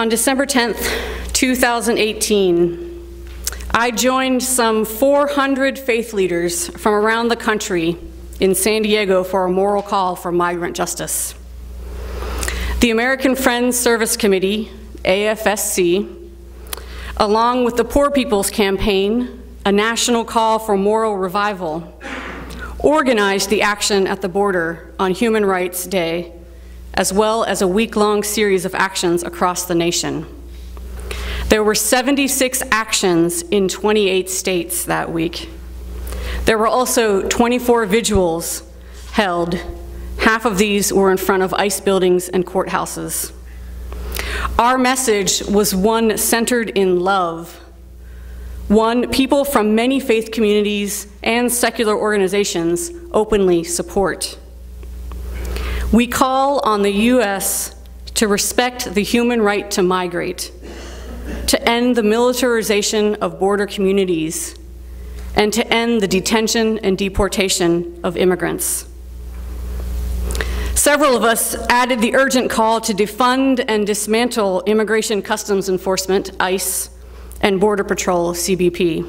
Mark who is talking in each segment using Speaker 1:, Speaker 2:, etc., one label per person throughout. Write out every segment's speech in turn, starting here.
Speaker 1: On December 10th, 2018, I joined some 400 faith leaders from around the country in San Diego for a moral call for migrant justice. The American Friends Service Committee, AFSC, along with the Poor People's Campaign, a national call for moral revival, organized the action at the border on Human Rights Day, as well as a week-long series of actions across the nation. There were 76 actions in 28 states that week. There were also 24 vigils held. Half of these were in front of ICE buildings and courthouses. Our message was one centered in love, one people from many faith communities and secular organizations openly support. We call on the U.S. to respect the human right to migrate, to end the militarization of border communities, and to end the detention and deportation of immigrants. Several of us added the urgent call to defund and dismantle Immigration Customs Enforcement, ICE, and Border Patrol, CBP.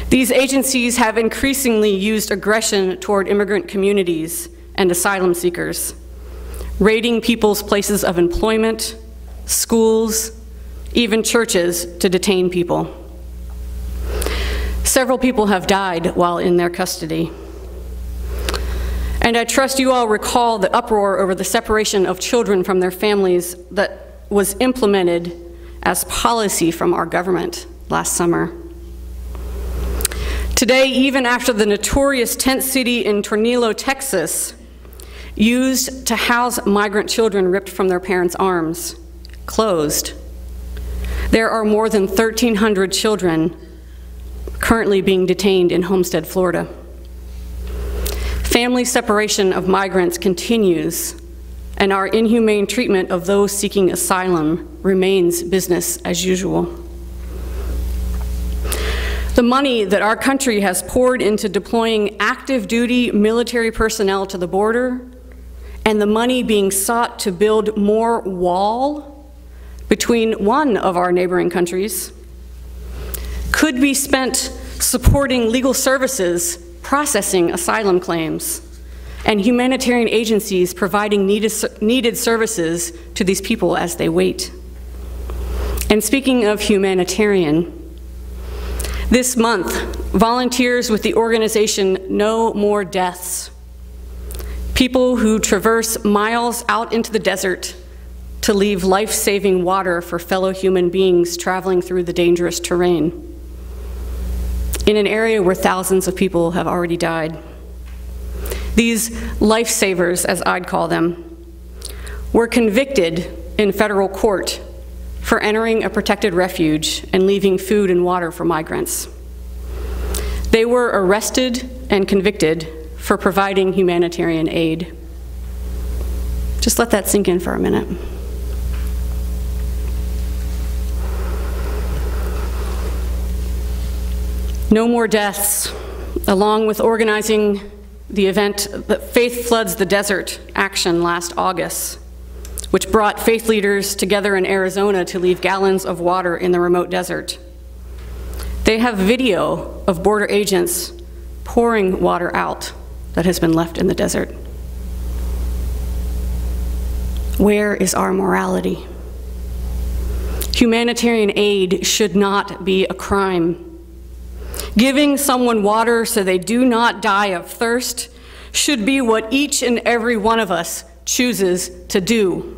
Speaker 1: These agencies have increasingly used aggression toward immigrant communities and asylum seekers, raiding people's places of employment, schools, even churches to detain people. Several people have died while in their custody. And I trust you all recall the uproar over the separation of children from their families that was implemented as policy from our government last summer. Today, even after the notorious tent city in Tornillo, Texas, used to house migrant children ripped from their parents' arms, closed, there are more than 1,300 children currently being detained in Homestead, Florida. Family separation of migrants continues, and our inhumane treatment of those seeking asylum remains business as usual. The money that our country has poured into deploying active duty military personnel to the border, and the money being sought to build more wall between one of our neighboring countries, could be spent supporting legal services processing asylum claims and humanitarian agencies providing needed services to these people as they wait. And speaking of humanitarian, this month, volunteers with the organization No More Deaths, people who traverse miles out into the desert to leave life-saving water for fellow human beings traveling through the dangerous terrain in an area where thousands of people have already died. These lifesavers, as I'd call them, were convicted in federal court for entering a protected refuge and leaving food and water for migrants. They were arrested and convicted for providing humanitarian aid. Just let that sink in for a minute. No More Deaths, along with organizing the event that Faith Floods the Desert action last August, which brought faith leaders together in Arizona to leave gallons of water in the remote desert. They have video of border agents pouring water out that has been left in the desert. Where is our morality? Humanitarian aid should not be a crime. Giving someone water so they do not die of thirst should be what each and every one of us chooses to do.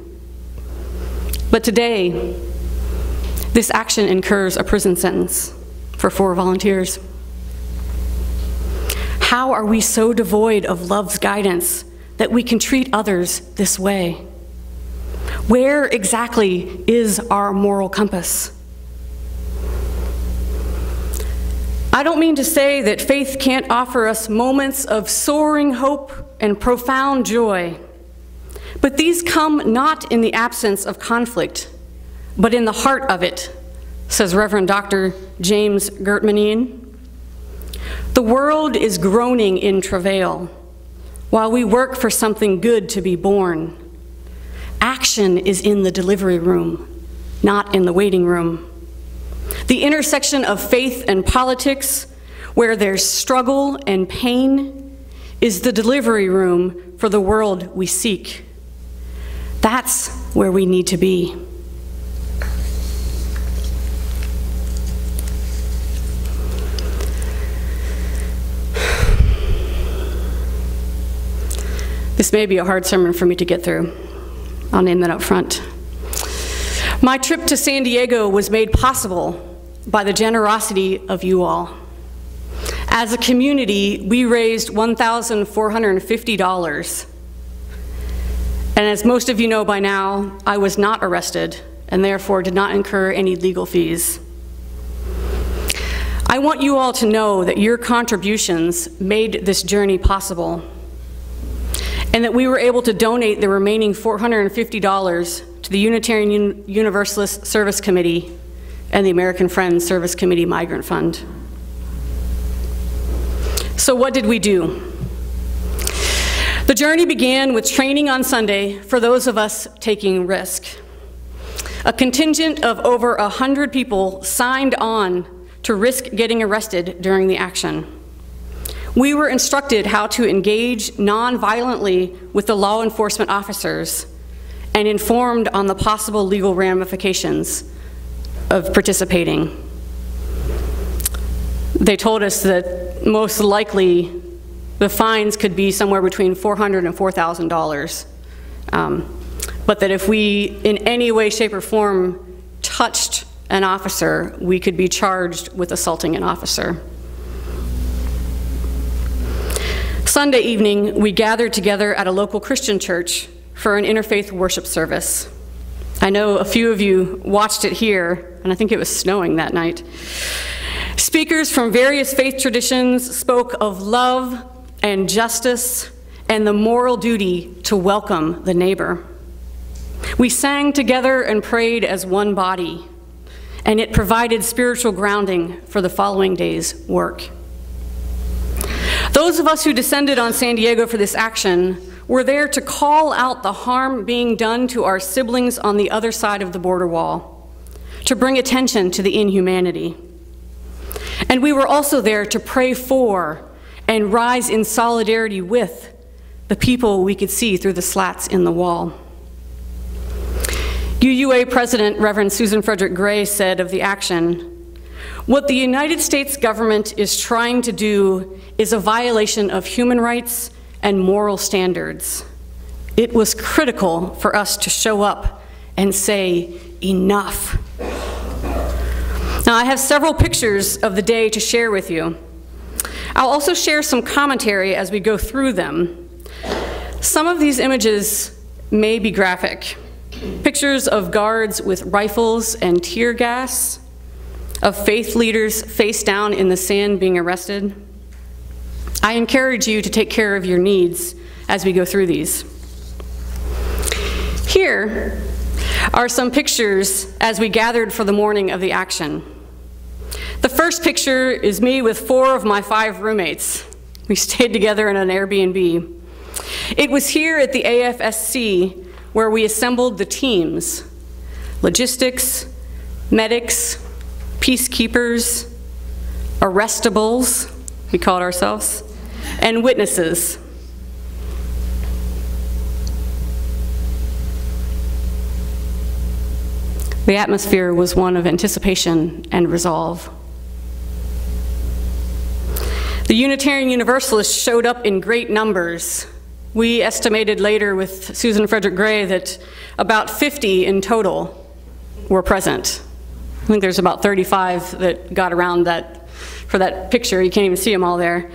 Speaker 1: But today, this action incurs a prison sentence for 4 volunteers. How are we so devoid of love's guidance that we can treat others this way? Where exactly is our moral compass? I don't mean to say that faith can't offer us moments of soaring hope and profound joy, but these come not in the absence of conflict, but in the heart of it, says Reverend Dr. James Gertmanien. The world is groaning in travail while we work for something good to be born. Action is in the delivery room, not in the waiting room. The intersection of faith and politics, where there's struggle and pain, is the delivery room for the world we seek. That's where we need to be. This may be a hard sermon for me to get through. I'll name that up front. My trip to San Diego was made possible by the generosity of you all. As a community, we raised $1,450. And as most of you know by now, I was not arrested and therefore did not incur any legal fees. I want you all to know that your contributions made this journey possible, and that we were able to donate the remaining $450 to the Unitarian Universalist Service Committee and the American Friends Service Committee Migrant Fund. So what did we do? The journey began with training on Sunday for those of us taking risk. A contingent of over 100 people signed on to risk getting arrested during the action. We were instructed how to engage non-violently with the law enforcement officers and informed on the possible legal ramifications of participating. They told us that most likely the fines could be somewhere between $400 and $4,000, but that if we in any way, shape, or form touched an officer, we could be charged with assaulting an officer. Sunday evening, we gathered together at a local Christian church for an interfaith worship service. I know a few of you watched it here, and I think it was snowing that night. Speakers from various faith traditions spoke of love and justice and the moral duty to welcome the neighbor. We sang together and prayed as one body, and it provided spiritual grounding for the following day's work. Those of us who descended on San Diego for this action were there to call out the harm being done to our siblings on the other side of the border wall, to bring attention to the inhumanity. And we were also there to pray for and rise in solidarity with the people we could see through the slats in the wall. UUA President Reverend Susan Frederick Gray said of the action, "What the United States government is trying to do is a violation of human rights and moral standards. It was critical for us to show up and say, enough." Now, I have several pictures of the day to share with you. I'll also share some commentary as we go through them. Some of these images may be graphic. Pictures of guards with rifles and tear gas, of faith leaders face down in the sand being arrested. I encourage you to take care of your needs as we go through these. Here are some pictures as we gathered for the morning of the action. The first picture is me with 4 of my 5 roommates. We stayed together in an Airbnb. It was here at the AFSC where we assembled the teams: logistics, medics, peacekeepers, arrestables, we called ourselves, and witnesses. The atmosphere was one of anticipation and resolve. The Unitarian Universalists showed up in great numbers. We estimated later with Susan Frederick Gray that about 50 in total were present. I think there's about 35 that got around that for that picture. You can't even see them all there.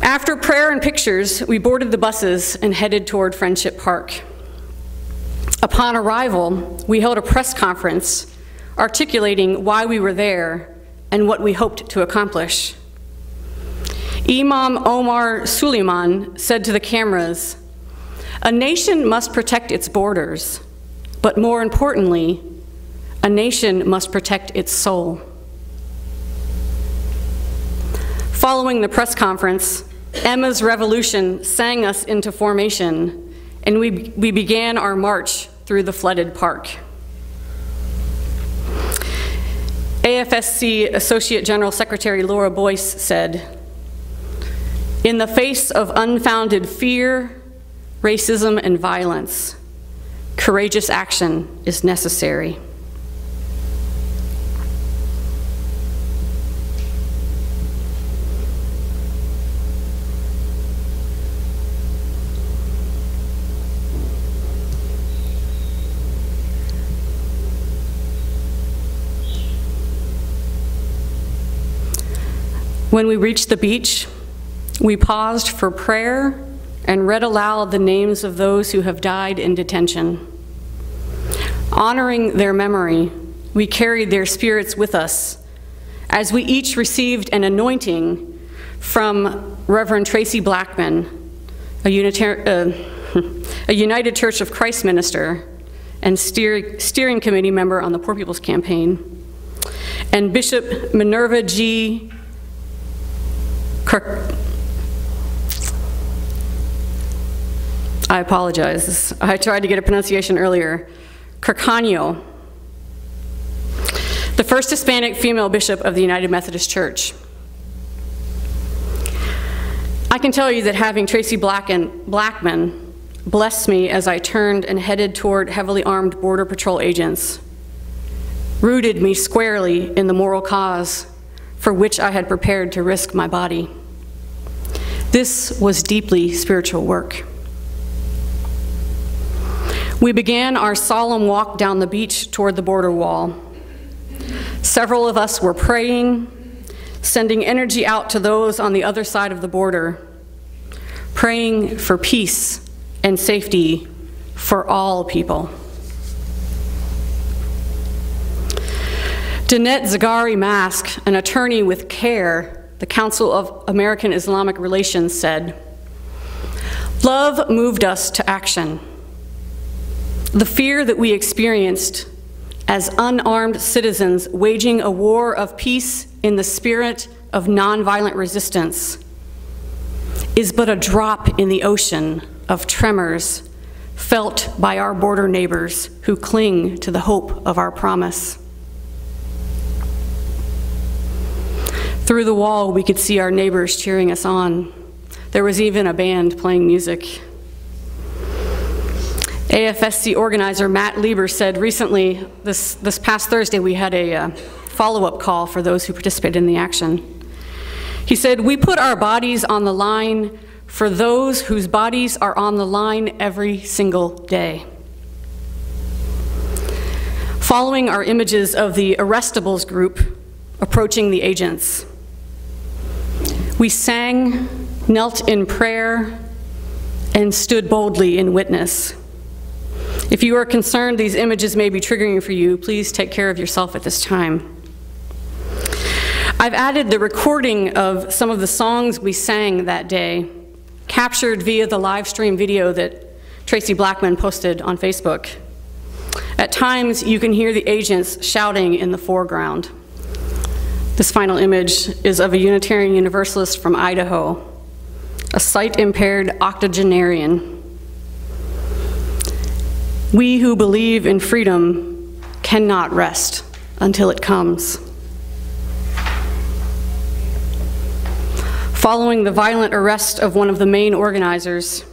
Speaker 1: After prayer and pictures, we boarded the buses and headed toward Friendship Park. Upon arrival, we held a press conference articulating why we were there and what we hoped to accomplish. Imam Omar Suleiman said to the cameras, "A nation must protect its borders, but more importantly, a nation must protect its soul." Following the press conference, Emma's Revolution sang us into formation, and we began our march through the flooded park. AFSC Associate General Secretary Laura Boyce said, "In the face of unfounded fear, racism, and violence, courageous action is necessary." When we reached the beach, we paused for prayer and read aloud the names of those who have died in detention. Honoring their memory, we carried their spirits with us as we each received an anointing from Reverend Tracy Blackman, a United Church of Christ minister and steering committee member on the Poor People's Campaign, and Bishop Minerva G. I apologize. I tried to get a pronunciation earlier. Carcaño, the first Hispanic female bishop of the United Methodist Church. I can tell you that having Tracy Blackman blessed me as I turned and headed toward heavily armed Border Patrol agents, rooted me squarely in the moral cause for which I had prepared to risk my body. This was deeply spiritual work. We began our solemn walk down the beach toward the border wall. Several of us were praying, sending energy out to those on the other side of the border, praying for peace and safety for all people. Danette Zagari Mask, an attorney with CARE, the Council of American Islamic Relations, said, "Love moved us to action. The fear that we experienced as unarmed citizens waging a war of peace in the spirit of nonviolent resistance is but a drop in the ocean of tremors felt by our border neighbors who cling to the hope of our promise." Through the wall, we could see our neighbors cheering us on. There was even a band playing music. AFSC organizer Matt Lieber said recently, this past Thursday, we had a follow-up call for those who participated in the action. He said, "We put our bodies on the line for those whose bodies are on the line every single day." Following are images of the Arrestables group approaching the agents. We sang, knelt in prayer, and stood boldly in witness. If you are concerned these images may be triggering for you, please take care of yourself at this time. I've added the recording of some of the songs we sang that day, captured via the live stream video that Tracy Blackman posted on Facebook. At times, you can hear the agents shouting in the foreground. This final image is of a Unitarian Universalist from Idaho, a sight-impaired octogenarian. We who believe in freedom cannot rest until it comes. Following the violent arrest of one of the main organizers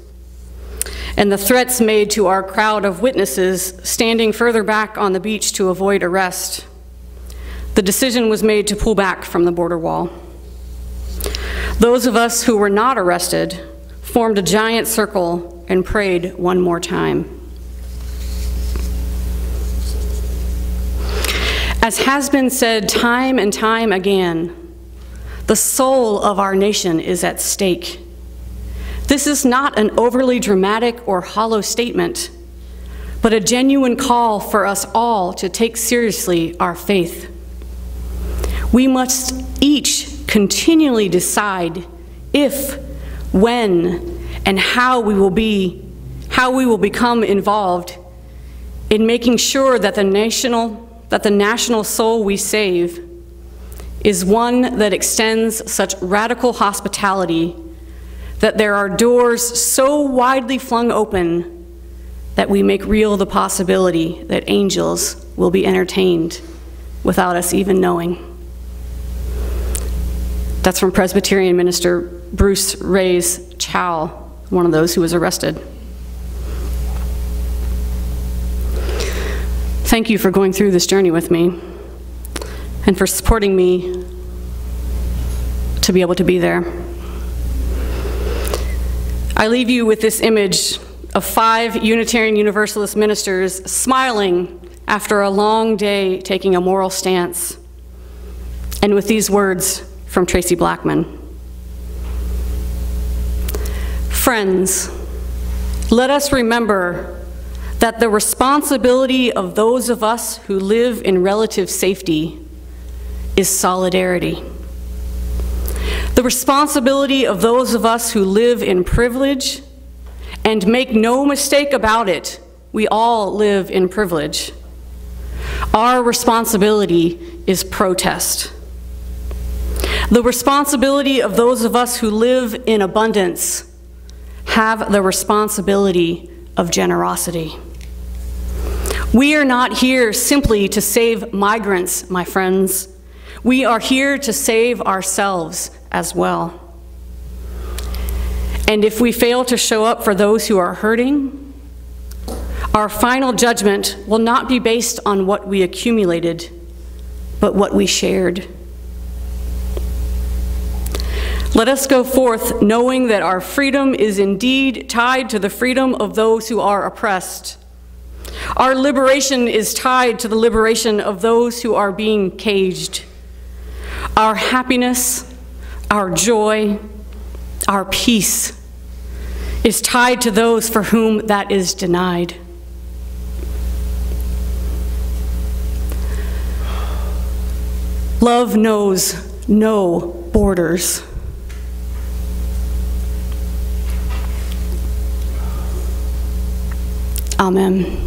Speaker 1: and the threats made to our crowd of witnesses standing further back on the beach to avoid arrest, the decision was made to pull back from the border wall. Those of us who were not arrested formed a giant circle and prayed one more time. As has been said time and time again, the soul of our nation is at stake. This is not an overly dramatic or hollow statement, but a genuine call for us all to take seriously our faith. We must each continually decide if, when, and how we will become involved in making sure that the national soul we save is one that extends such radical hospitality that there are doors so widely flung open that we make real the possibility that angels will be entertained without us even knowing. That's from Presbyterian minister Bruce Reyes Chow, one of those who was arrested. Thank you for going through this journey with me and for supporting me to be able to be there. I leave you with this image of 5 Unitarian Universalist ministers smiling after a long day taking a moral stance, and with these words from Tracy Blackman. Friends, let us remember that the responsibility of those of us who live in relative safety is solidarity. The responsibility of those of us who live in privilege, and make no mistake about it, we all live in privilege. Our responsibility is protest. The responsibility of those of us who live in abundance have the responsibility of generosity. We are not here simply to save migrants, my friends. We are here to save ourselves as well. And if we fail to show up for those who are hurting, our final judgment will not be based on what we accumulated, but what we shared. Let us go forth knowing that our freedom is indeed tied to the freedom of those who are oppressed. Our liberation is tied to the liberation of those who are being caged. Our happiness, our joy, our peace is tied to those for whom that is denied. Love knows no borders. Amen.